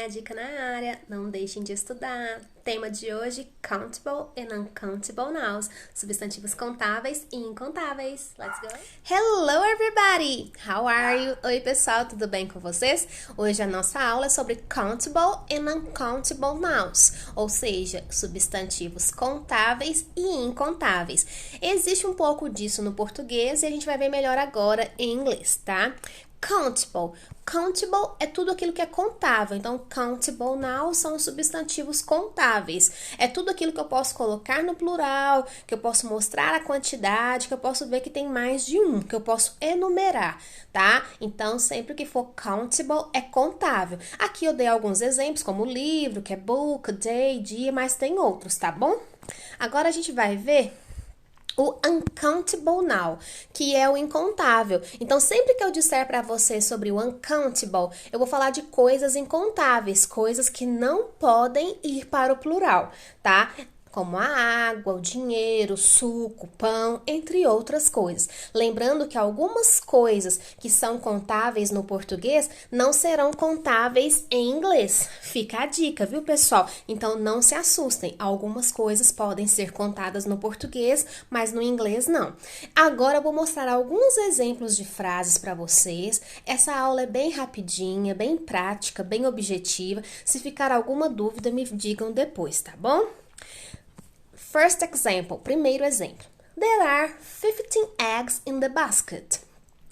a dica na área, não deixem de estudar. Tema de hoje, countable and uncountable nouns, substantivos contáveis e incontáveis. Let's go! Hello everybody! How are you? Oi pessoal, tudo bem com vocês? Hoje a nossa aula é sobre countable and uncountable nouns, ou seja, substantivos contáveis e incontáveis. Existe um pouco disso no português e a gente vai ver melhor agora em inglês, tá? Countable. Countable é tudo aquilo que é contável. Então, countable nouns são os substantivos contáveis. É tudo aquilo que eu posso colocar no plural, que eu posso mostrar a quantidade, que eu posso ver que tem mais de um, que eu posso enumerar, tá? Então, sempre que for countable, é contável. Aqui eu dei alguns exemplos, como livro, que é book, day, dia, mas tem outros, tá bom? Agora a gente vai ver o uncountable noun, que é o incontável. Então, sempre que eu disser para você sobre o uncountable, eu vou falar de coisas incontáveis, coisas que não podem ir para o plural, tá? Como a água, o dinheiro, o suco, o pão, entre outras coisas. Lembrando que algumas coisas que são contáveis no português não serão contáveis em inglês. Fica a dica, viu, pessoal? Então, não se assustem. Algumas coisas podem ser contadas no português, mas no inglês não. Agora, eu vou mostrar alguns exemplos de frases para vocês. Essa aula é bem rapidinha, bem prática, bem objetiva. Se ficar alguma dúvida, me digam depois, tá bom? First example, primeiro exemplo. There are 15 eggs in the basket.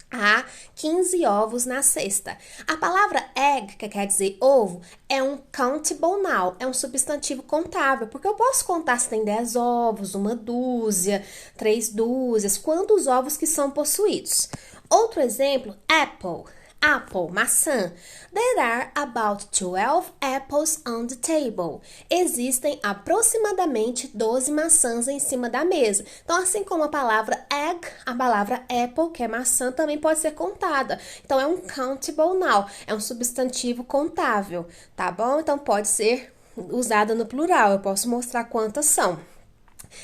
Há 15 ovos na cesta. A palavra egg, que quer dizer ovo, é um countable noun, é um substantivo contável, porque eu posso contar se tem 10 ovos, uma dúzia, 3 dúzias, quantos ovos que são possuídos. Outro exemplo, apple. Apple, maçã. There are about 12 apples on the table. Existem aproximadamente 12 maçãs em cima da mesa. Então, assim como a palavra egg, a palavra apple, que é maçã, também pode ser contada. Então, é um countable noun, é um substantivo contável, tá bom? Então, pode ser usada no plural, eu posso mostrar quantas são.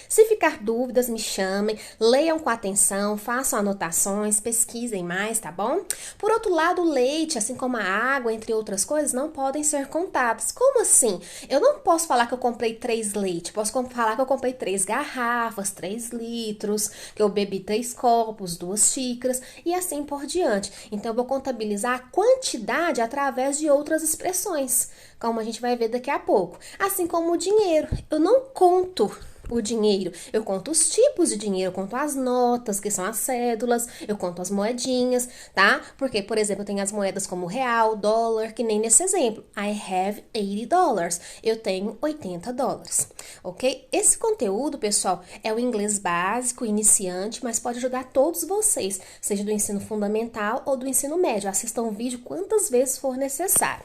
Se ficar dúvidas, me chamem, leiam com atenção, façam anotações, pesquisem mais, tá bom? Por outro lado, o leite, assim como a água, entre outras coisas, não podem ser contados. Como assim? Eu não posso falar que eu comprei 3 leite, posso falar que eu comprei 3 garrafas, 3 litros, que eu bebi 3 copos, 2 xícaras e assim por diante. Então, eu vou contabilizar a quantidade através de outras expressões, como a gente vai ver daqui a pouco. Assim como o dinheiro, eu não conto o dinheiro, eu conto os tipos de dinheiro, eu conto as notas, que são as cédulas, eu conto as moedinhas, tá? Porque, por exemplo, eu tenho as moedas como real, dólar, que nem nesse exemplo. I have $80. Eu tenho $80, ok? Esse conteúdo, pessoal, é o inglês básico, iniciante, mas pode ajudar todos vocês, seja do ensino fundamental ou do ensino médio. Assistam o vídeo quantas vezes for necessário.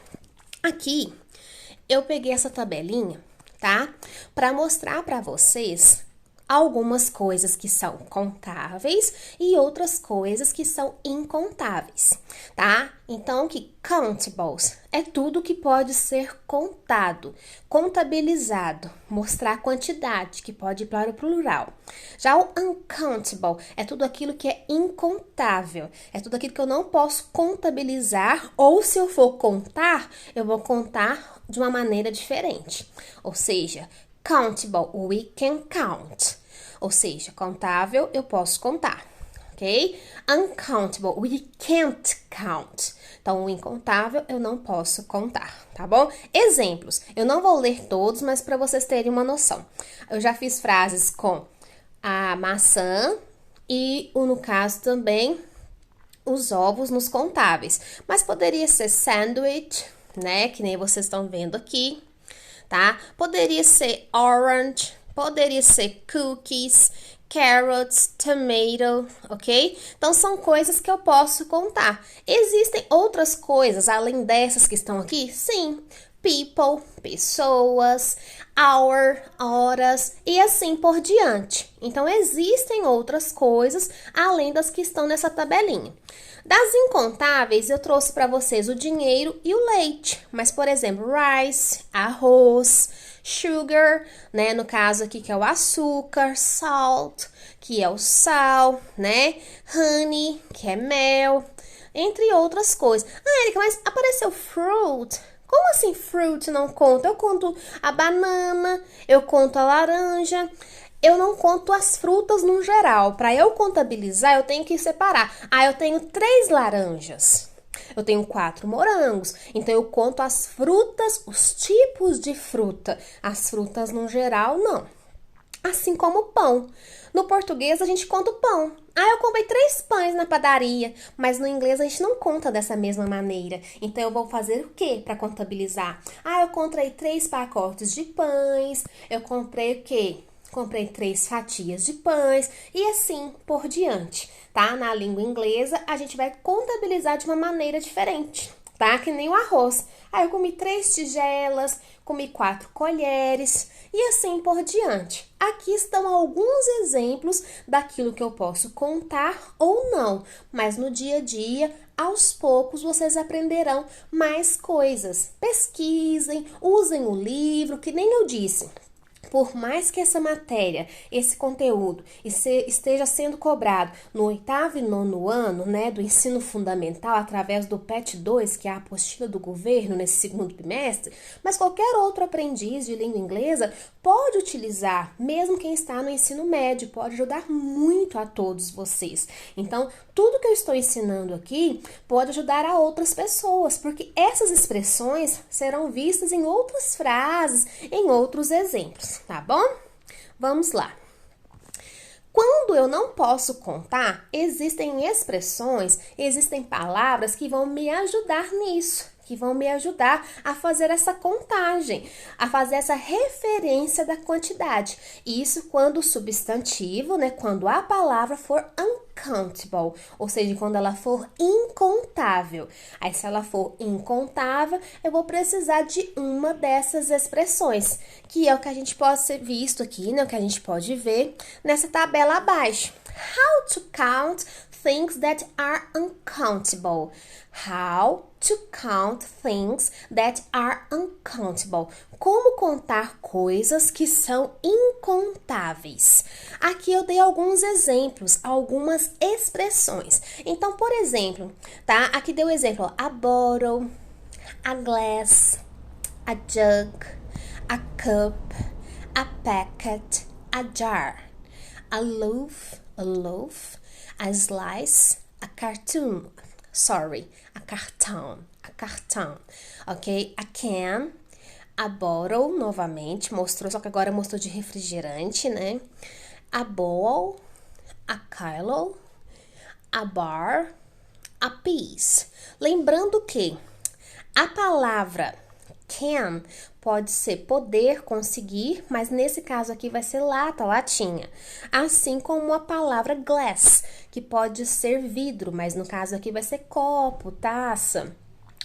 Aqui, eu peguei essa tabelinha, tá? Para mostrar para vocês algumas coisas que são contáveis e outras coisas que são incontáveis, tá? Então, que countables é tudo que pode ser contado, contabilizado, mostrar a quantidade, que pode ir para o plural. Já o uncountable é tudo aquilo que é incontável, é tudo aquilo que eu não posso contabilizar, ou se eu for contar, eu vou contar de uma maneira diferente. Ou seja, countable, we can count. Ou seja, contável, eu posso contar, ok? Uncountable, we can't count. Então, o incontável, eu não posso contar, tá bom? Exemplos. Eu não vou ler todos, mas para vocês terem uma noção. Eu já fiz frases com a maçã e, no caso, também os ovos nos contáveis. Mas poderia ser sandwich, né? Que nem vocês estão vendo aqui, tá? Poderia ser orange, poderia ser cookies, carrots, tomato, ok? Então, são coisas que eu posso contar. Existem outras coisas, além dessas que estão aqui? Sim. People, pessoas, hour, horas e assim por diante. Então, existem outras coisas além das que estão nessa tabelinha. Das incontáveis, eu trouxe para vocês o dinheiro e o leite. Mas, por exemplo, rice, arroz, sugar, né? No caso aqui que é o açúcar, salt, que é o sal, né? Honey, que é mel, entre outras coisas. Ah, Erika, mas apareceu fruit. Como assim fruit não conta? Eu conto a banana, eu conto a laranja, eu não conto as frutas no geral. Para eu contabilizar, eu tenho que separar. Ah, eu tenho 3 laranjas. Eu tenho 4 morangos, então eu conto as frutas, os tipos de fruta. As frutas no geral, não. Assim como o pão. No português, a gente conta o pão. Ah, eu comprei 3 pães na padaria, mas no inglês a gente não conta dessa mesma maneira. Então, eu vou fazer o quê para contabilizar? Ah, eu comprei 3 pacotes de pães, eu comprei o quê? Comprei 3 fatias de pães e assim por diante, tá? Na língua inglesa, a gente vai contabilizar de uma maneira diferente, tá? Que nem o arroz. Aí eu comi 3 tigelas, comi 4 colheres e assim por diante. Aqui estão alguns exemplos daquilo que eu posso contar ou não, mas no dia a dia, aos poucos, vocês aprenderão mais coisas. Pesquisem, usem o livro, que nem eu disse. Por mais que essa matéria, esse conteúdo esteja sendo cobrado no 8º e 9º ano, né, do ensino fundamental, através do PET 2, que é a apostila do governo nesse 2º bimestre, mas qualquer outro aprendiz de língua inglesa pode utilizar, mesmo quem está no ensino médio, pode ajudar muito a todos vocês. Então, tudo que eu estou ensinando aqui pode ajudar a outras pessoas, porque essas expressões serão vistas em outras frases, em outros exemplos, tá bom? Vamos lá. Quando eu não posso contar, existem expressões, existem palavras que vão me ajudar nisso, que vão me ajudar a fazer essa contagem, a fazer essa referência da quantidade. Isso quando o substantivo, né, quando a palavra for uncountable, ou seja, quando ela for incontável. Aí, se ela for incontável, eu vou precisar de uma dessas expressões, que é o que a gente pode ser visto aqui, né, o que a gente pode ver nessa tabela abaixo. How to count things that are uncountable. How to count things that are uncountable. Como contar coisas que são incontáveis. Aqui eu dei alguns exemplos, algumas expressões. Então, por exemplo, tá? Aqui deu o exemplo, a bottle, a glass, a jug, a cup, a packet, a jar, a loaf, a slice, a cartoon. A cartão, ok? A can, a bottle, novamente, mostrou, só que agora mostrou de refrigerante, né? A bowl, a kilo, a bar, a piece. Lembrando que a palavra can pode ser poder, conseguir, mas nesse caso aqui vai ser lata, latinha. Assim como a palavra glass, que pode ser vidro, mas no caso aqui vai ser copo, taça.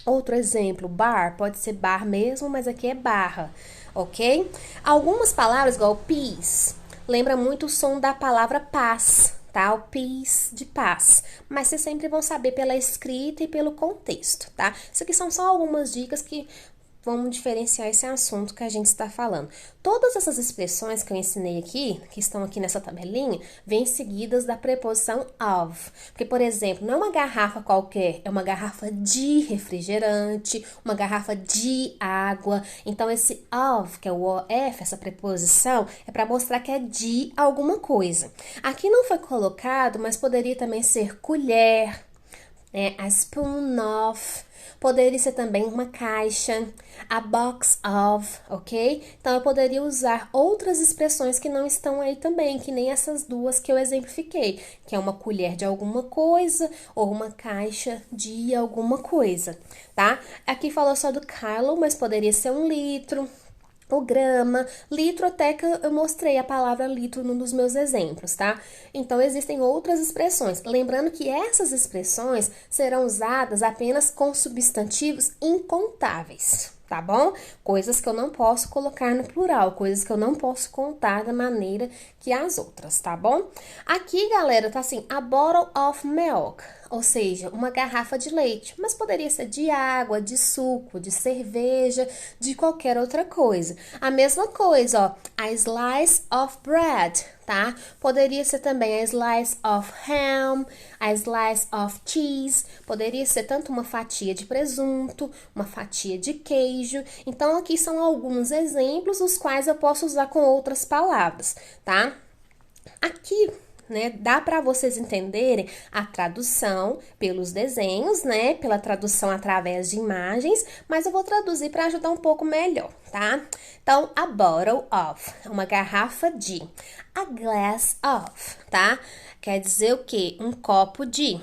Outro exemplo, bar, pode ser bar mesmo, mas aqui é barra, ok? Algumas palavras, igual peace, lembra muito o som da palavra paz, tá? O peace de paz. Mas vocês sempre vão saber pela escrita e pelo contexto, tá? Isso aqui são só algumas dicas que vamos diferenciar esse assunto que a gente está falando. Todas essas expressões que eu ensinei aqui, que estão aqui nessa tabelinha, vêm seguidas da preposição of. Porque, por exemplo, não é uma garrafa qualquer, é uma garrafa de refrigerante, uma garrafa de água. Então, esse of, que é o of, essa preposição, é para mostrar que é de alguma coisa. Aqui não foi colocado, mas poderia também ser colher, né? A spoon of. Poderia ser também uma caixa, a box of, ok? Então, eu poderia usar outras expressões que não estão aí também, que nem essas duas que eu exemplifiquei, que é uma colher de alguma coisa ou uma caixa de alguma coisa, tá? Aqui falou só do quilo, mas poderia ser um litro, o grama, litro, até que eu mostrei a palavra litro num dos meus exemplos, tá? Então, existem outras expressões. Lembrando que essas expressões serão usadas apenas com substantivos incontáveis, tá bom? Coisas que eu não posso colocar no plural, coisas que eu não posso contar da maneira que as outras, tá bom? Aqui, galera, tá assim, a bottle of milk, ou seja, uma garrafa de leite, mas poderia ser de água, de suco, de cerveja, de qualquer outra coisa. A mesma coisa, ó, a slice of bread, tá? Poderia ser também a slice of ham, a slice of cheese, poderia ser tanto uma fatia de presunto, uma fatia de queijo. Então, aqui são alguns exemplos, os quais eu posso usar com outras palavras, tá? Aqui, né, dá para vocês entenderem a tradução pelos desenhos, né, pela tradução através de imagens, mas eu vou traduzir para ajudar um pouco melhor, tá? Então, a bottle of, uma garrafa de, a glass of, tá? Quer dizer o quê? Um copo de.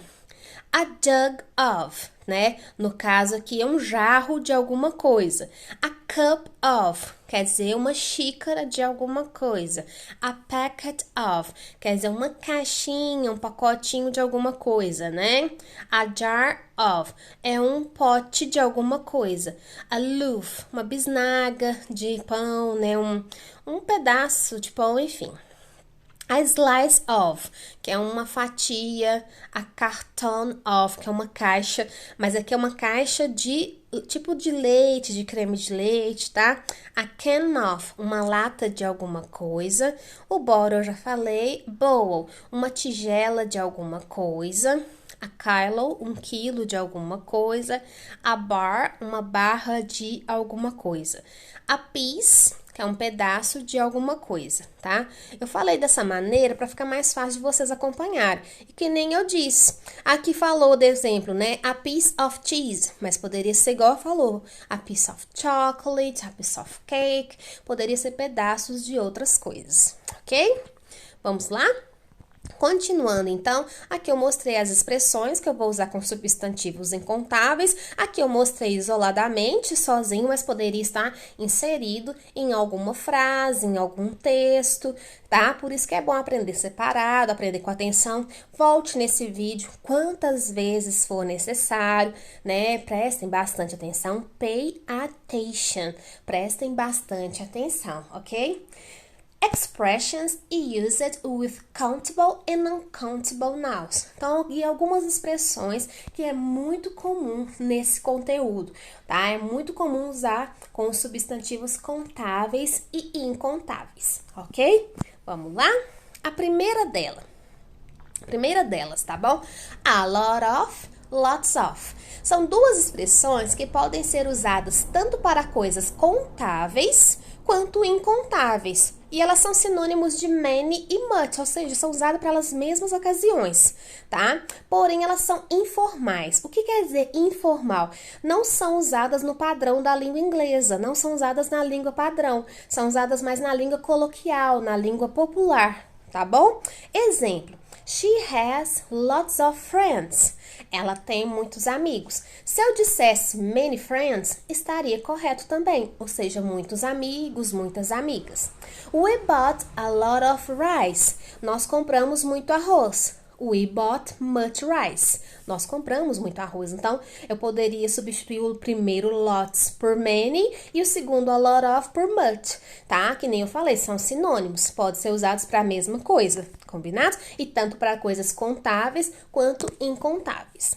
A jug of, né? No caso aqui é um jarro de alguma coisa. A cup of, quer dizer uma xícara de alguma coisa. A packet of, quer dizer uma caixinha, um pacotinho de alguma coisa, né? A jar of, é um pote de alguma coisa. A loaf, uma bisnaga de pão, né? Um pedaço de pão, enfim. A slice of, que é uma fatia, a carton of, que é uma caixa, mas aqui é uma caixa de tipo de leite, de creme de leite, tá? A can of, uma lata de alguma coisa. O bottle eu já falei. Bowl, uma tigela de alguma coisa. A kilo, 1 quilo de alguma coisa. A bar, uma barra de alguma coisa. A piece, que é um pedaço de alguma coisa, tá? Eu falei dessa maneira para ficar mais fácil de vocês acompanharem. E que nem eu disse. Aqui falou de exemplo, né? A piece of cheese, mas poderia ser igual falou. A piece of chocolate, a piece of cake, poderia ser pedaços de outras coisas, ok? Vamos lá? Continuando, então, aqui eu mostrei as expressões que eu vou usar com substantivos incontáveis. Aqui eu mostrei isoladamente, sozinho, mas poderia estar inserido em alguma frase, em algum texto, tá? Por isso que é bom aprender separado, aprender com atenção. Volte nesse vídeo quantas vezes for necessário, né? Prestem bastante atenção. Pay attention. Prestem bastante atenção, ok? Expressions used with countable and uncountable nouns. Então, aqui algumas expressões que é muito comum nesse conteúdo, tá? É muito comum usar com os substantivos contáveis e incontáveis, ok? Vamos lá? A primeira delas, tá bom? A lot of, lots of. São duas expressões que podem ser usadas tanto para coisas contáveis quanto incontáveis. E elas são sinônimos de many e much, ou seja, são usadas para as mesmas ocasiões, tá? Porém, elas são informais. O que quer dizer informal? Não são usadas no padrão da língua inglesa, não são usadas na língua padrão, são usadas mais na língua coloquial, na língua popular, tá bom? Exemplo. She has lots of friends. Ela tem muitos amigos. Se eu dissesse many friends, estaria correto também. Ou seja, muitos amigos, muitas amigas. We bought a lot of rice. Nós compramos muito arroz. We bought much rice. Nós compramos muito arroz. Então, eu poderia substituir o primeiro lots por many e o segundo a lot of por much, tá? Que nem eu falei, são sinônimos. Podem ser usados para a mesma coisa, combinado? E tanto para coisas contáveis quanto incontáveis.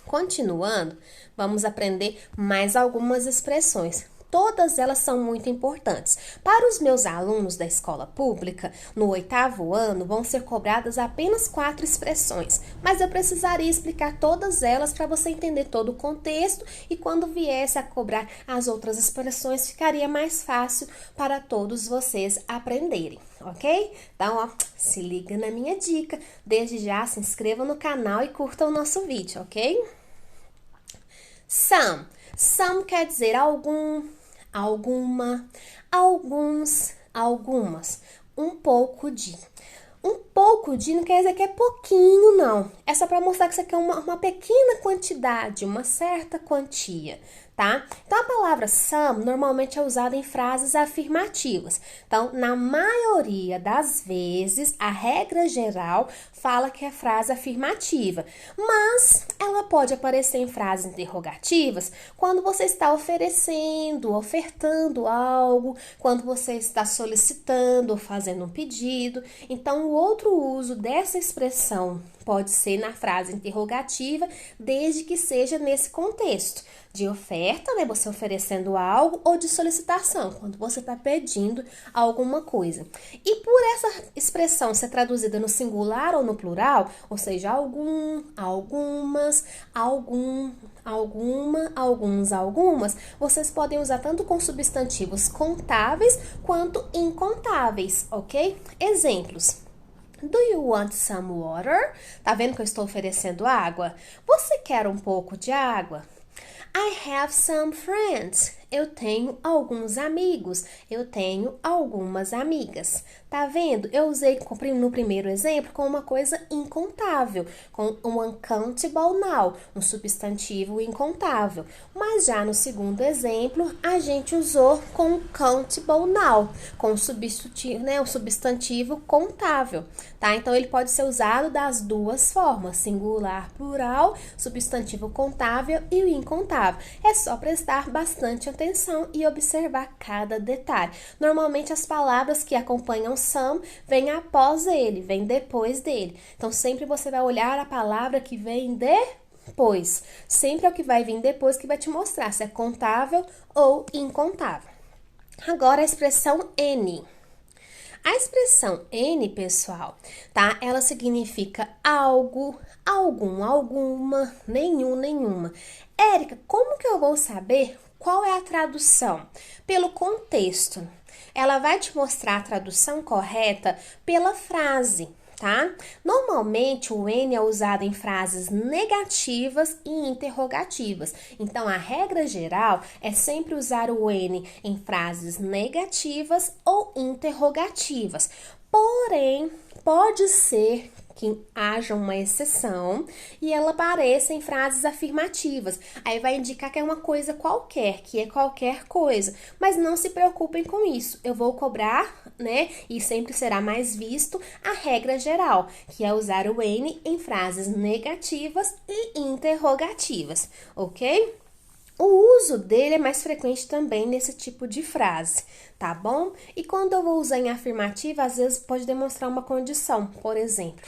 Continuando, vamos aprender mais algumas expressões. Todas elas são muito importantes. Para os meus alunos da escola pública, no 8º ano, vão ser cobradas apenas 4 expressões, mas eu precisaria explicar todas elas para você entender todo o contexto e quando viesse a cobrar as outras expressões, ficaria mais fácil para todos vocês aprenderem, ok? Então, ó, se liga na minha dica. Desde já, se inscreva no canal e curta o nosso vídeo, ok? Some. Some quer dizer algum, alguma, alguns, algumas, um pouco de. Um pouco de não quer dizer que é pouquinho, não. É só para mostrar que isso aqui é uma pequena quantidade, uma certa quantia, tá? Então, a palavra some normalmente é usada em frases afirmativas. Então, na maioria das vezes, a regra geral fala que é frase afirmativa, mas ela pode aparecer em frases interrogativas quando você está ofertando algo, quando você está solicitando ou fazendo um pedido. Então, o outro uso dessa expressão pode ser na frase interrogativa, desde que seja nesse contexto de oferta, né? Você oferecendo algo, ou de solicitação, quando você está pedindo alguma coisa. E por essa expressão ser traduzida no singular ou no plural, ou seja, algum, algumas, algum, alguma, alguns, algumas, vocês podem usar tanto com substantivos contáveis quanto incontáveis, ok? Exemplos. Do you want some water? Tá vendo que eu estou oferecendo água? Você quer um pouco de água? I have some friends. Eu tenho alguns amigos. Eu tenho algumas amigas. Tá vendo? Eu usei no primeiro exemplo com uma coisa incontável, com um uncountable noun, um substantivo incontável. Mas já no segundo exemplo, a gente usou com countable noun, com um substantivo, né, um substantivo contável, tá? Então ele pode ser usado das duas formas, singular, plural, substantivo contável e o incontável. É só prestar bastante atenção e observar cada detalhe. Normalmente as palavras que acompanham some vêm após ele, vêm depois dele. Então sempre você vai olhar a palavra que vem depois. Sempre é o que vai vir depois que vai te mostrar se é contável ou incontável. Agora a expressão any. A expressão any, pessoal, tá? Ela significa algo, algum, alguma, nenhum, nenhuma. Érica, como que eu vou saber qual é a tradução? Pelo contexto. Ela vai te mostrar a tradução correta pela frase, tá? Normalmente o any é usado em frases negativas e interrogativas. Então a regra geral é sempre usar o any em frases negativas ou interrogativas. Porém, pode ser que haja uma exceção e ela apareça em frases afirmativas. Aí vai indicar que é uma coisa qualquer, que é qualquer coisa. Mas não se preocupem com isso. Eu vou cobrar, né? E sempre será mais visto a regra geral, que é usar o any em frases negativas e interrogativas, ok? O uso dele é mais frequente também nesse tipo de frase, tá bom? E quando eu vou usar em afirmativa, às vezes pode demonstrar uma condição, por exemplo.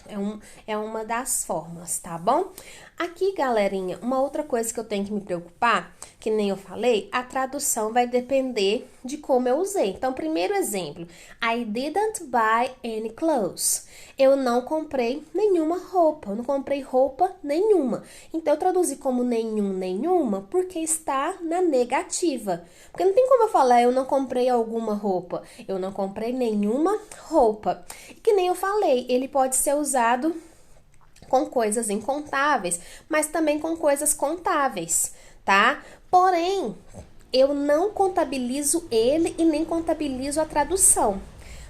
É uma das formas, tá bom? Aqui, galerinha, uma outra coisa que eu tenho que me preocupar, que nem eu falei, a tradução vai depender de como eu usei. Então, primeiro exemplo, I didn't buy any clothes. Eu não comprei nenhuma roupa, eu não comprei roupa nenhuma. Então, eu traduzi como nenhum, nenhuma, porque está na negativa. Porque não tem como eu falar, eu não comprei alguma roupa. Eu não comprei nenhuma roupa. E que nem eu falei, ele pode ser usado com coisas incontáveis, mas também com coisas contáveis, tá? Porém, eu não contabilizo ele e nem contabilizo a tradução.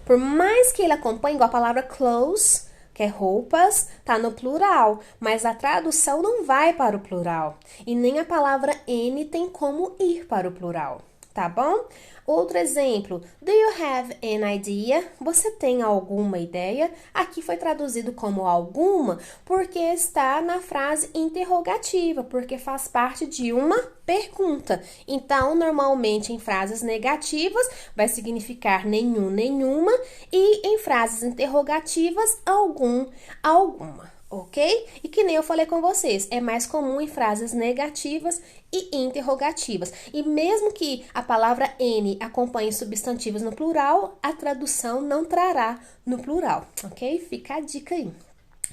Por mais que ele acompanhe, igual a palavra clothes, que é roupas, tá no plural, mas a tradução não vai para o plural. E nem a palavra any tem como ir para o plural, tá bom? Outro exemplo, do you have an idea? Você tem alguma ideia? Aqui foi traduzido como alguma porque está na frase interrogativa, porque faz parte de uma pergunta. Então, normalmente em frases negativas vai significar nenhum, nenhuma e em frases interrogativas algum, alguma. Ok? E que nem eu falei com vocês, é mais comum em frases negativas e interrogativas. E mesmo que a palavra any acompanhe substantivos no plural, a tradução não trará no plural, ok? Fica a dica aí.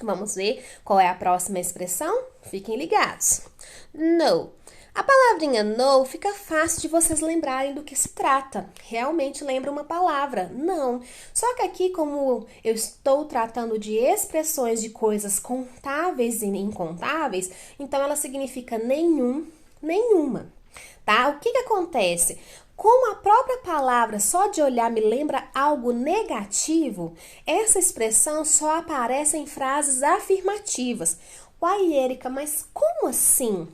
Vamos ver qual é a próxima expressão? Fiquem ligados. No. A palavrinha no fica fácil de vocês lembrarem do que se trata. Realmente lembra uma palavra, não. Só que aqui, como eu estou tratando de expressões de coisas contáveis e incontáveis, então ela significa nenhum, nenhuma, tá? O que acontece? Como a própria palavra, só de olhar, me lembra algo negativo, essa expressão só aparece em frases afirmativas. Uai, Érica, mas como assim?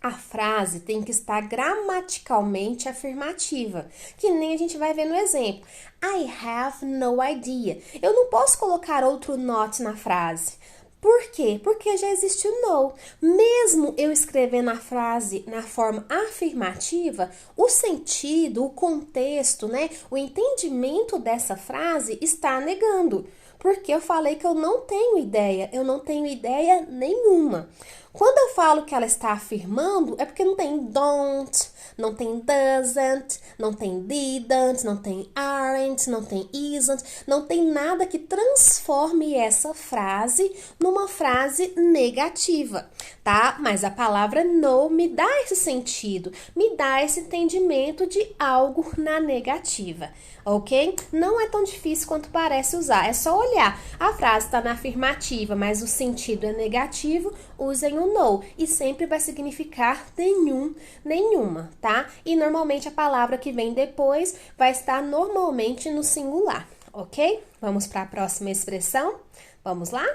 A frase tem que estar gramaticalmente afirmativa, que nem a gente vai ver no exemplo. I have no idea. Eu não posso colocar outro not na frase. Por quê? Porque já existe o no. Mesmo eu escrevendo a frase na forma afirmativa, o sentido, o contexto, né, o entendimento dessa frase está negando. Porque eu falei que eu não tenho ideia nenhuma. Quando eu falo que ela está afirmando, é porque não tem don't, não tem doesn't, não tem didn't, não tem aren't, não tem isn't, não tem nada que transforme essa frase numa frase negativa, tá? Mas a palavra no me dá esse sentido, me dá esse entendimento de algo na negativa, ok? Não é tão difícil quanto parece usar, é só olhar. A frase está na afirmativa, mas o sentido é negativo, usem o no e sempre vai significar nenhum, nenhuma, tá? E normalmente a palavra que vem depois vai estar normalmente no singular, ok? Vamos para a próxima expressão? Vamos lá?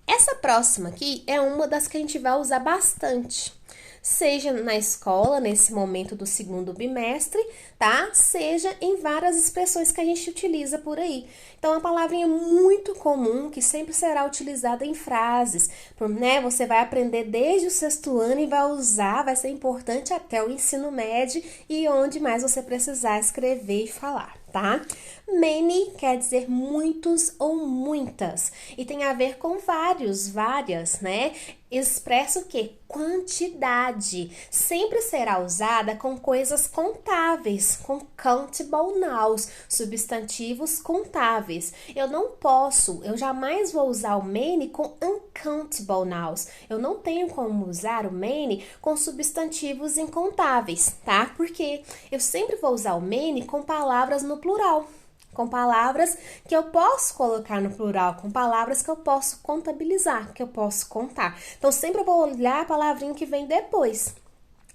Essa próxima aqui é uma das que a gente vai usar bastante. Seja na escola, nesse momento do segundo bimestre, tá? Seja em várias expressões que a gente utiliza por aí. Então, é uma palavrinha muito comum que sempre será utilizada em frases, né? Você vai aprender desde o sexto ano e vai usar, vai ser importante até o ensino médio e onde mais você precisar escrever e falar, tá? Many quer dizer muitos ou muitas e tem a ver com vários, várias, né? Expressa o quê? Quantidade. Sempre será usada com coisas contáveis, com countable nouns, substantivos contáveis. Eu jamais vou usar o many com uncountable nouns. Eu não tenho como usar o many com substantivos incontáveis, tá? Porque eu sempre vou usar o many com palavras no plural. Com palavras que eu posso colocar no plural, com palavras que eu posso contabilizar, que eu posso contar. Então, sempre eu vou olhar a palavrinha que vem depois.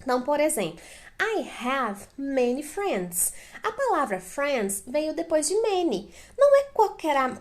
Então, por exemplo, I have many friends. A palavra friends veio depois de many. Não é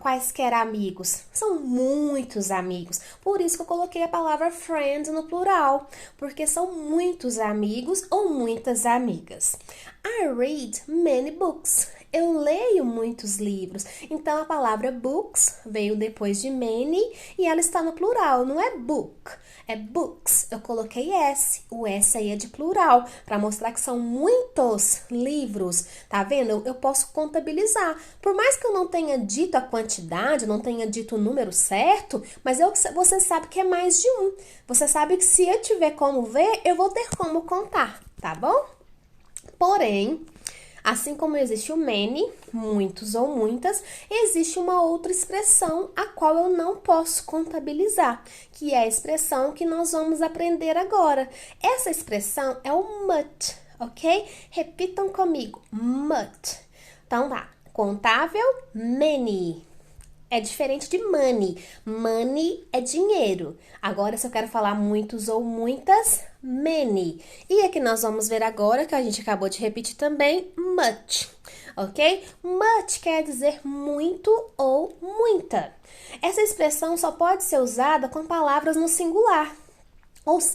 quaisquer amigos, são muitos amigos. Por isso que eu coloquei a palavra friend no plural, porque são muitos amigos ou muitas amigas. I read many books. Eu leio muitos livros. Então, a palavra books veio depois de many e ela está no plural, não é book. É books. Eu coloquei S. O S aí é de plural, para mostrar que são muitos livros. Tá vendo? Eu posso contabilizar. Por mais que eu não tenha dito a quantidade, não tenha dito o número certo, mas você sabe que é mais de um. Você sabe que se eu tiver como ver, eu vou ter como contar, tá bom? Porém, assim como existe o many, muitos ou muitas, existe uma outra expressão a qual eu não posso contabilizar, que é a expressão que nós vamos aprender agora. Essa expressão é o mut, ok? Repitam comigo, mut. Então tá, contável, many. É diferente de money. Money é dinheiro. Agora, se eu quero falar muitos ou muitas, many. E aqui nós vamos ver agora, que a gente acabou de repetir também, much. Ok? Much quer dizer muito ou muita. Essa expressão só pode ser usada com palavras no singular.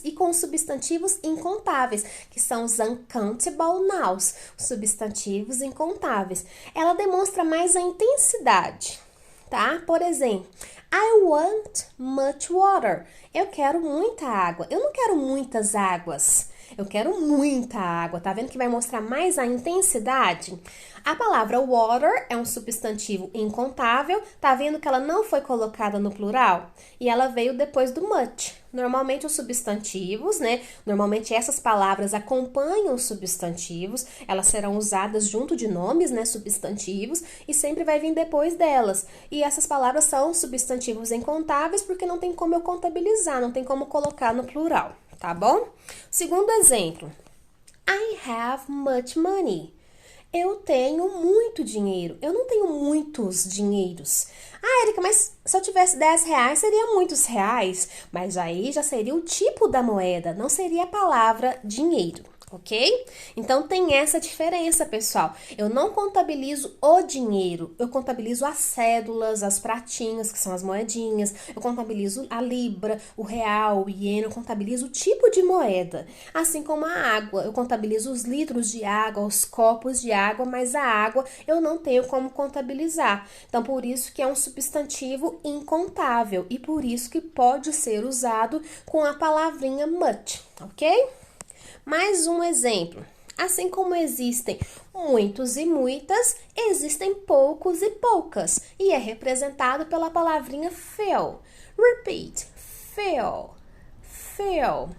E com substantivos incontáveis, que são os uncountable nouns, os substantivos incontáveis. Ela demonstra mais a intensidade. Tá? Por exemplo, I want much water. Eu quero muita água. Eu não quero muitas águas. Eu quero muita água. Tá vendo que vai mostrar mais a intensidade? A palavra water é um substantivo incontável. Tá vendo que ela não foi colocada no plural? E ela veio depois do much. Normalmente os substantivos, né? Normalmente essas palavras acompanham os substantivos. Elas serão usadas junto de nomes, né? Substantivos. E sempre vai vir depois delas. E essas palavras são substantivos incontáveis porque não tem como eu contabilizar, não tem como colocar no plural, tá bom? Segundo exemplo. I have much money. Eu tenho muito dinheiro. Eu não tenho muitos dinheiros. Ah, Erika, mas se eu tivesse 10 reais, seria muitos reais. Mas aí já seria o tipo da moeda, não seria a palavra dinheiro, ok? Então, tem essa diferença, pessoal. Eu não contabilizo o dinheiro, eu contabilizo as cédulas, as pratinhas, que são as moedinhas, eu contabilizo a libra, o real, o iene, eu contabilizo o tipo de moeda. Assim como a água, eu contabilizo os litros de água, os copos de água, mas a água eu não tenho como contabilizar. Então, por isso que é um substantivo incontável e por isso que pode ser usado com a palavrinha much, ok? Mais um exemplo. Assim como existem muitos e muitas, existem poucos e poucas. E é representado pela palavrinha few. Repeat. Few. Few.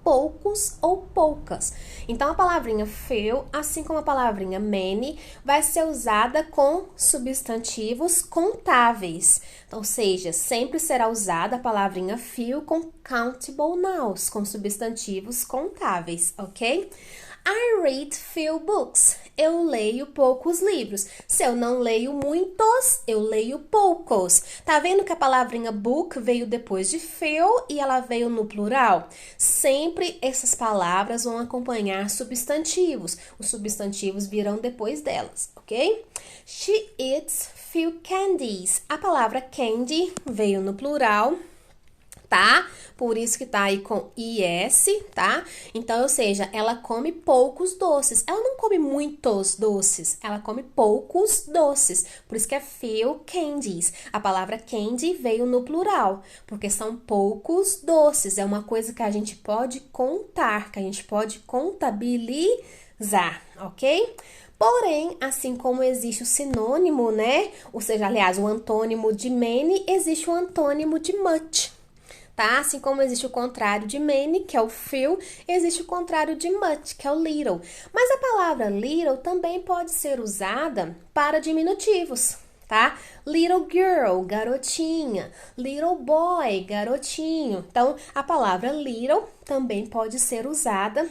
Poucos ou poucas. Então, a palavrinha few, assim como a palavrinha many, vai ser usada com substantivos contáveis. Então, ou seja, sempre será usada a palavrinha few com countable nouns, com substantivos contáveis, ok? I read few books. Eu leio poucos livros. Se eu não leio muitos, eu leio poucos. Tá vendo que a palavrinha book veio depois de few e ela veio no plural? Sempre essas palavras vão acompanhar substantivos. Os substantivos virão depois delas, ok? She eats few candies. A palavra candy veio no plural, tá? Por isso que tá aí com IS, tá? Então, ou seja, ela come poucos doces. Ela não come muitos doces, ela come poucos doces. Por isso que é few candies. A palavra candy veio no plural, porque são poucos doces. É uma coisa que a gente pode contar, que a gente pode contabilizar, ok? Porém, assim como existe o sinônimo, né? Ou seja, aliás, o antônimo de many, existe o antônimo de much. Tá? Assim como existe o contrário de many, que é o few, existe o contrário de much, que é o little. Mas a palavra little também pode ser usada para diminutivos, tá? Little girl, garotinha. Little boy, garotinho. Então, a palavra little também pode ser usada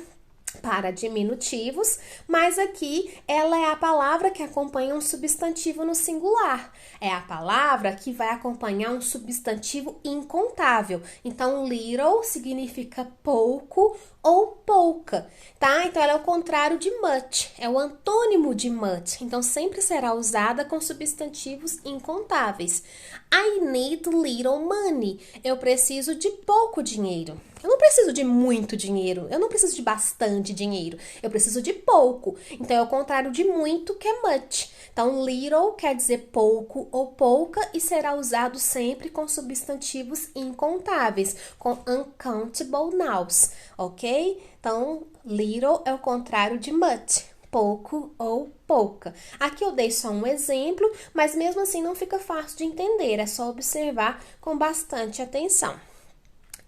para diminutivos, mas aqui ela é a palavra que acompanha um substantivo no singular. É a palavra que vai acompanhar um substantivo incontável. Então, little significa pouco ou pouca, tá? Então, ela é o contrário de much, é o antônimo de much. Então, sempre será usada com substantivos incontáveis. I need little money. Eu preciso de pouco dinheiro. Eu não preciso de muito dinheiro, eu não preciso de bastante dinheiro, eu preciso de pouco. Então, é o contrário de muito, que é much. Então, little quer dizer pouco ou pouca e será usado sempre com substantivos incontáveis, com uncountable nouns, ok? Então, little é o contrário de much. Pouco ou pouca. Aqui eu dei só um exemplo, mas mesmo assim não fica fácil de entender, é só observar com bastante atenção.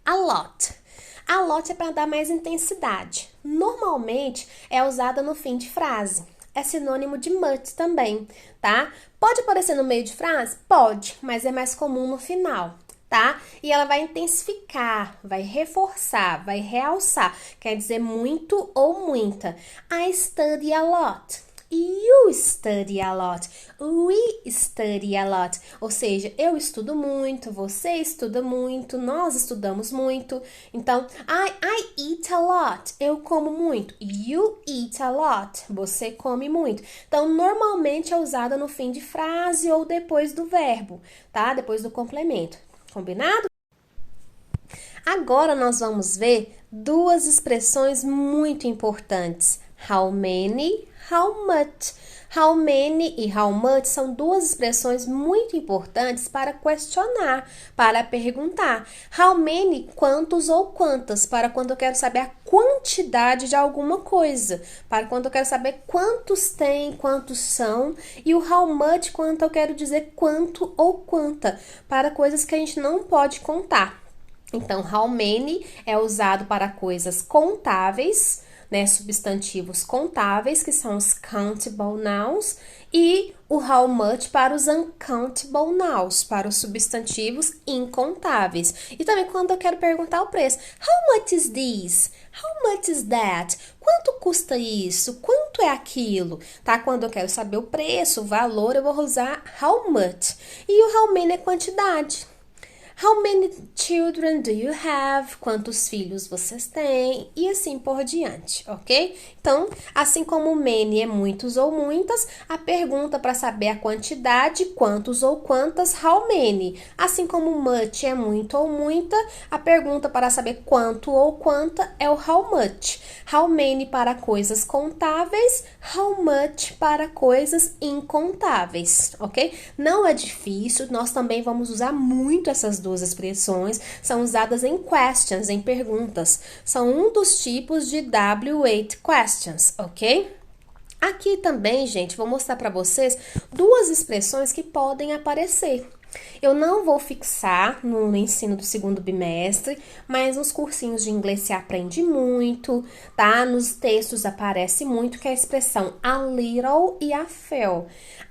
A lot. A lot é para dar mais intensidade. Normalmente é usada no fim de frase. É sinônimo de much também, tá? Pode aparecer no meio de frase? Pode, mas é mais comum no final, tá? E ela vai intensificar, vai reforçar, vai realçar. Quer dizer muito ou muita. I study a lot. You study a lot. We study a lot. Ou seja, eu estudo muito, você estuda muito, nós estudamos muito. Então, I eat a lot. Eu como muito. You eat a lot. Você come muito. Então, normalmente é usada no fim de frase ou depois do verbo, tá? Depois do complemento. Combinado? Agora nós vamos ver duas expressões muito importantes. How many, how much. How many e how much são duas expressões muito importantes para questionar, para perguntar. How many, quantos ou quantas, para quando eu quero saber a quantidade de alguma coisa, para quando eu quero saber quantos tem, quantos são, e o how much, quanto eu quero dizer quanto ou quanta, para coisas que a gente não pode contar. Então, how many é usado para coisas contáveis, né, substantivos contáveis, que são os countable nouns, e o how much para os uncountable nouns, para os substantivos incontáveis. E também quando eu quero perguntar o preço. How much is this? How much is that? Quanto custa isso? Quanto é aquilo? Tá? Quando eu quero saber o preço, o valor, eu vou usar how much. E o how many é quantidade. How many children do you have? Quantos filhos vocês têm? E assim por diante, ok? Então, assim como many é muitos ou muitas, a pergunta para saber a quantidade, quantos ou quantas, how many? Assim como much é muito ou muita, a pergunta para saber quanto ou quanta é o how much. How many para coisas contáveis, how much para coisas incontáveis, ok? Não é difícil, nós também vamos usar muito essas duas expressões, são usadas em questions, em perguntas. São um dos tipos de W8 questions, ok? Aqui também, gente, vou mostrar para vocês duas expressões que podem aparecer. Eu não vou fixar no ensino do segundo bimestre, mas nos cursinhos de inglês se aprende muito, tá? Nos textos aparece muito que é a expressão a little e a feel.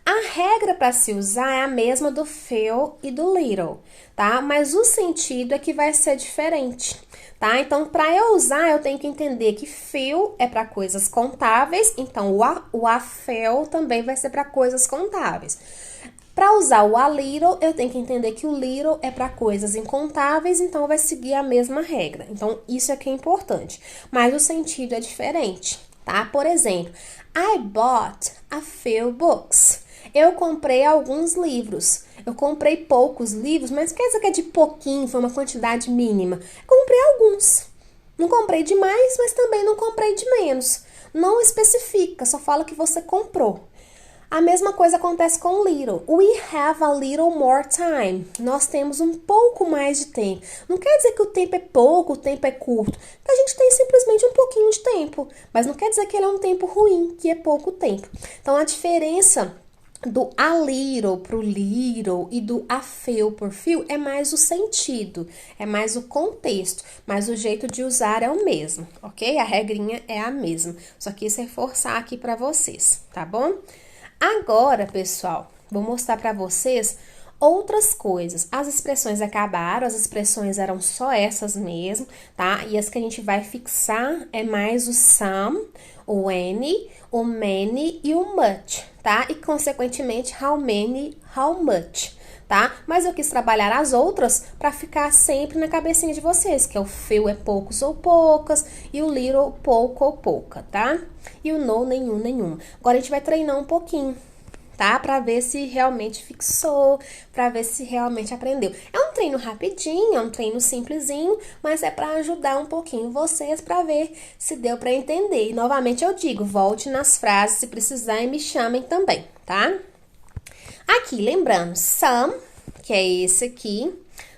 A regra para se usar é a mesma do feel e do little, tá? Mas o sentido é que vai ser diferente, tá? Então, para eu usar, eu tenho que entender que feel é para coisas contáveis, então o a feel também vai ser para coisas contáveis. Para usar o a little, eu tenho que entender que o little é para coisas incontáveis, então vai seguir a mesma regra. Então, isso aqui é importante. Mas o sentido é diferente, tá? Por exemplo, I bought a few books. Eu comprei alguns livros. Eu comprei poucos livros, mas quer dizer que é de pouquinho, foi uma quantidade mínima. Comprei alguns. Não comprei demais, mas também não comprei de menos. Não especifica, só fala que você comprou. A mesma coisa acontece com little. We have a little more time. Nós temos um pouco mais de tempo. Não quer dizer que o tempo é pouco, o tempo é curto. A gente tem simplesmente um pouquinho de tempo. Mas não quer dizer que ele é um tempo ruim, que é pouco tempo. Então, a diferença do a little pro little e do a few por few é mais o sentido, é mais o contexto, mas o jeito de usar é o mesmo, ok? A regrinha é a mesma. Só quis reforçar aqui para vocês, tá bom? Agora, pessoal, vou mostrar para vocês outras coisas. As expressões acabaram, as expressões eram só essas mesmo, tá? E as que a gente vai fixar é mais o some, o any, o many e o much, tá? E, consequentemente, how many, how much, tá? Mas eu quis trabalhar as outras para ficar sempre na cabecinha de vocês, que é o few é poucos ou poucas e o little pouco ou pouca, tá? E o no nenhum, nenhuma. Agora a gente vai treinar um pouquinho, tá? Pra ver se realmente fixou, pra ver se realmente aprendeu. É um treino rapidinho, é um treino simplesinho, mas é pra ajudar um pouquinho vocês pra ver se deu pra entender. E novamente eu digo, volte nas frases se precisar e me chamem também, tá? Aqui, lembrando, some, que é esse aqui,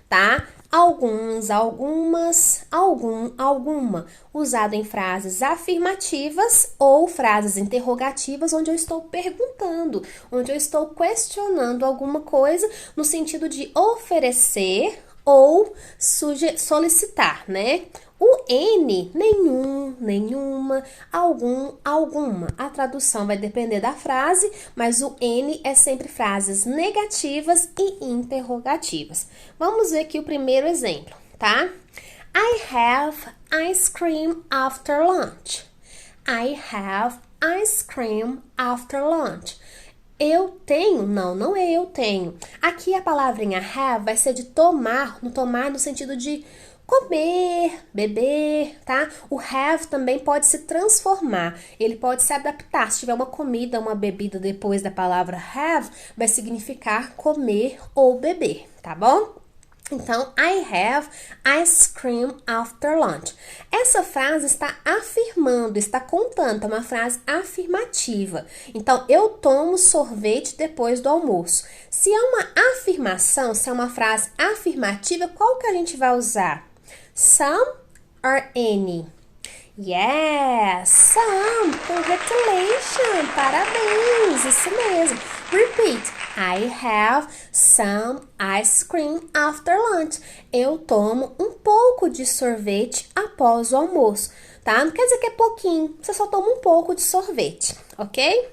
tá? Alguns, algumas, algum, alguma, usado em frases afirmativas ou frases interrogativas, onde eu estou perguntando, onde eu estou questionando alguma coisa no sentido de oferecer ou solicitar, né? O N, nenhum, nenhuma, algum, alguma. A tradução vai depender da frase, mas o N é sempre frases negativas e interrogativas. Vamos ver aqui o primeiro exemplo, tá? I have ice cream after lunch. I have ice cream after lunch. Eu tenho? Não é eu tenho. Aqui a palavrinha have vai ser de tomar no sentido de comer, beber, tá? O have também pode se transformar, ele pode se adaptar. Se tiver uma comida, uma bebida depois da palavra have, vai significar comer ou beber, tá bom? Então, I have ice cream after lunch. Essa frase está afirmando, está contando, é uma frase afirmativa. Então, eu tomo sorvete depois do almoço. Se é uma afirmação, se é uma frase afirmativa, qual que a gente vai usar? Some or any? Yes, some. Congratulations. Parabéns. Isso mesmo. Repeat. I have some ice cream after lunch. Eu tomo um pouco de sorvete após o almoço, tá? Não quer dizer que é pouquinho. Você só toma um pouco de sorvete, ok?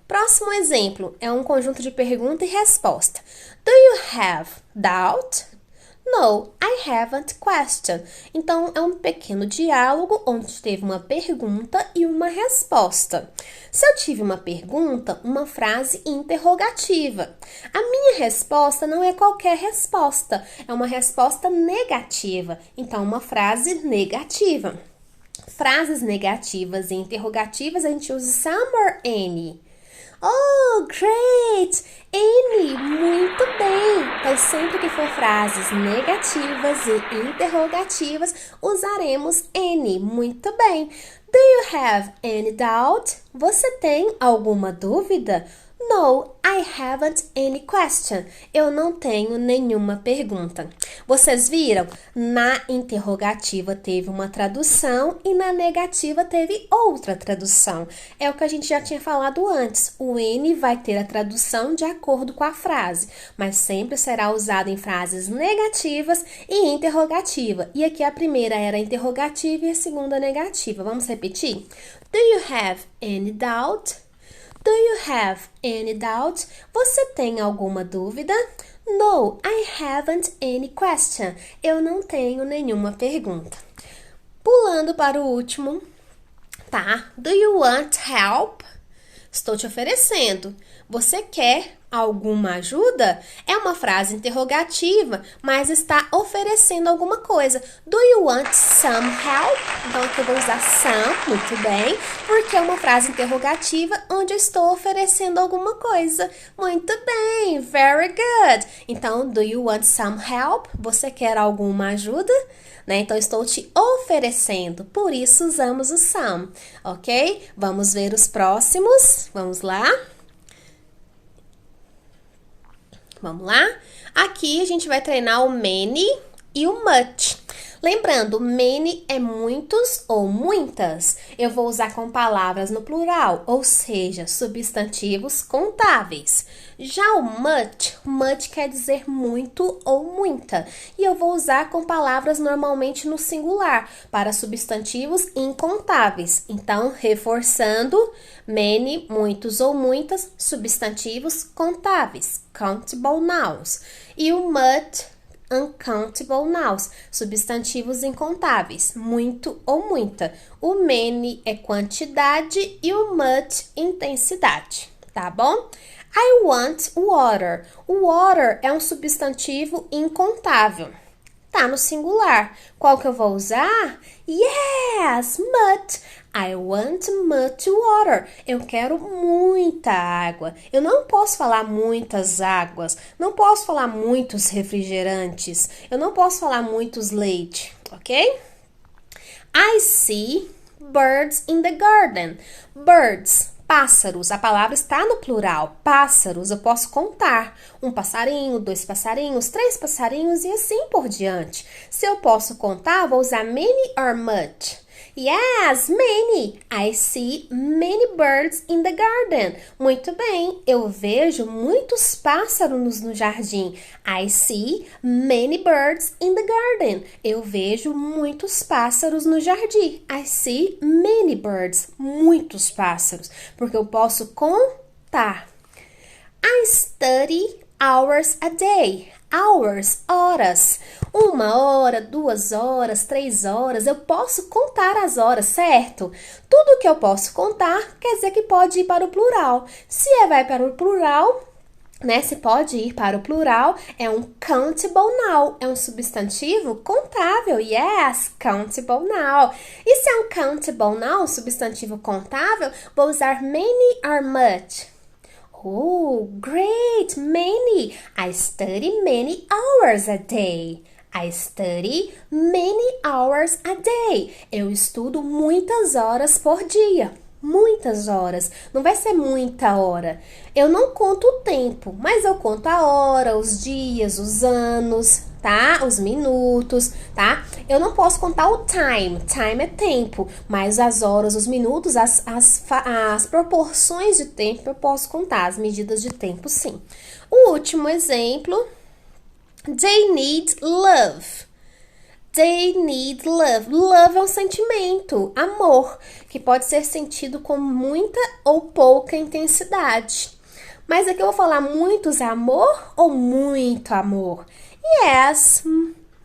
Próximo exemplo é um conjunto de pergunta e resposta. Do you have doubt? No, I haven't question. Então, é um pequeno diálogo onde teve uma pergunta e uma resposta. Se eu tive uma pergunta, uma frase interrogativa. A minha resposta não é qualquer resposta, é uma resposta negativa. Então, uma frase negativa. Frases negativas e interrogativas, a gente usa some or any. Oh, great! Any, muito bem! Então, sempre que for frases negativas e interrogativas, usaremos any, muito bem. Do you have any doubt? Você tem alguma dúvida? No, I haven't any question. Eu não tenho nenhuma pergunta. Vocês viram? Na interrogativa teve uma tradução e na negativa teve outra tradução. É o que a gente já tinha falado antes. O N vai ter a tradução de acordo com a frase, mas sempre será usado em frases negativas e interrogativa. E aqui a primeira era interrogativa e a segunda negativa. Vamos repetir? Do you have any doubt? Do you have any doubt? Você tem alguma dúvida? No, I haven't any question. Eu não tenho nenhuma pergunta. Pulando para o último, tá? Do you want help? Estou te oferecendo. Você quer alguma ajuda? É uma frase interrogativa, mas está oferecendo alguma coisa. Do you want some help? Então, aqui eu vou usar some, muito bem, porque é uma frase interrogativa onde eu estou oferecendo alguma coisa. Muito bem, very good. Então, do you want some help? Você quer alguma ajuda? Né? Então, estou te oferecendo, por isso usamos o some, ok? Vamos ver os próximos, vamos lá? Vamos lá? Aqui a gente vai treinar o many e o much. Lembrando, many é muitos ou muitas. Eu vou usar com palavras no plural, ou seja, substantivos contáveis. Já o much quer dizer muito ou muita. E eu vou usar com palavras normalmente no singular, para substantivos incontáveis. Então, reforçando, many, muitos ou muitas, substantivos contáveis, countable nouns. E o much, uncountable nouns, substantivos incontáveis, muito ou muita. O many é quantidade e o much, intensidade, tá bom? I want water. O water é um substantivo incontável. Tá no singular. Qual que eu vou usar? Yes, much. I want much water. Eu quero muita água. Eu não posso falar muitas águas. Não posso falar muitos refrigerantes. Eu não posso falar muitos leite, ok? I see birds in the garden. Birds, pássaros. A palavra está no plural. Pássaros, eu posso contar. Um passarinho, dois passarinhos, três passarinhos e assim por diante. Se eu posso contar, vou usar many or much. Yes, many. I see many birds in the garden. Muito bem, eu vejo muitos pássaros no jardim. I see many birds in the garden. Eu vejo muitos pássaros no jardim. I see many birds. Muitos pássaros, porque eu posso contar. I study hours a day. Hours, horas. 1 hora, 2 horas, 3 horas. Eu posso contar as horas, certo? Tudo que eu posso contar quer dizer que pode ir para o plural. Se vai para o plural, né? Se pode ir para o plural, é um countable noun. É um substantivo contável. Yes, countable noun. E se é um countable noun, substantivo contável, vou usar many or much. Oh, great, many. I study many hours a day. I study many hours a day. Eu estudo muitas horas por dia. Muitas horas. Não vai ser muita hora. Eu não conto o tempo, mas eu conto a hora, os dias, os anos, tá? Os minutos, tá? Eu não posso contar o time. Time é tempo, mas as horas, os minutos, as proporções de tempo eu posso contar. As medidas de tempo, sim. O último exemplo. They need love. They need love. Love é um sentimento, amor, que pode ser sentido com muita ou pouca intensidade. Mas aqui eu vou falar muitos amor ou muito amor? Yes,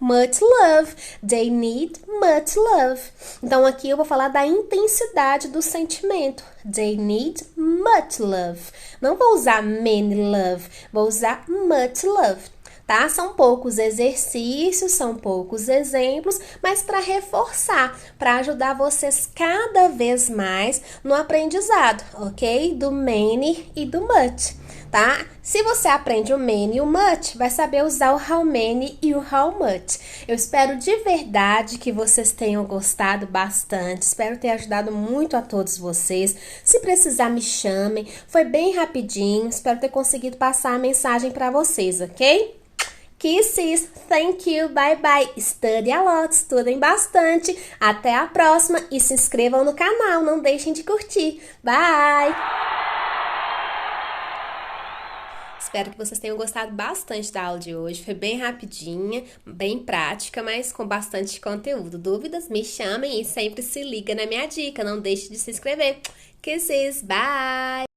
much love. They need much love. Então, aqui eu vou falar da intensidade do sentimento. They need much love. Não vou usar many love, vou usar much love. Tá? São poucos exercícios, são poucos exemplos, mas para reforçar, para ajudar vocês cada vez mais no aprendizado, ok? Do many e do much, tá? Se você aprende o many e o much, vai saber usar o how many e o how much. Eu espero de verdade que vocês tenham gostado bastante, espero ter ajudado muito a todos vocês. Se precisar, me chamem, foi bem rapidinho, espero ter conseguido passar a mensagem para vocês, ok? Kisses, thank you, bye bye, study a lot, estudem bastante, até a próxima e se inscrevam no canal, não deixem de curtir, bye! Espero que vocês tenham gostado bastante da aula de hoje, foi bem rapidinha, bem prática, mas com bastante conteúdo. Dúvidas? Me chamem e sempre se liga na minha dica, não deixe de se inscrever. Kisses, bye!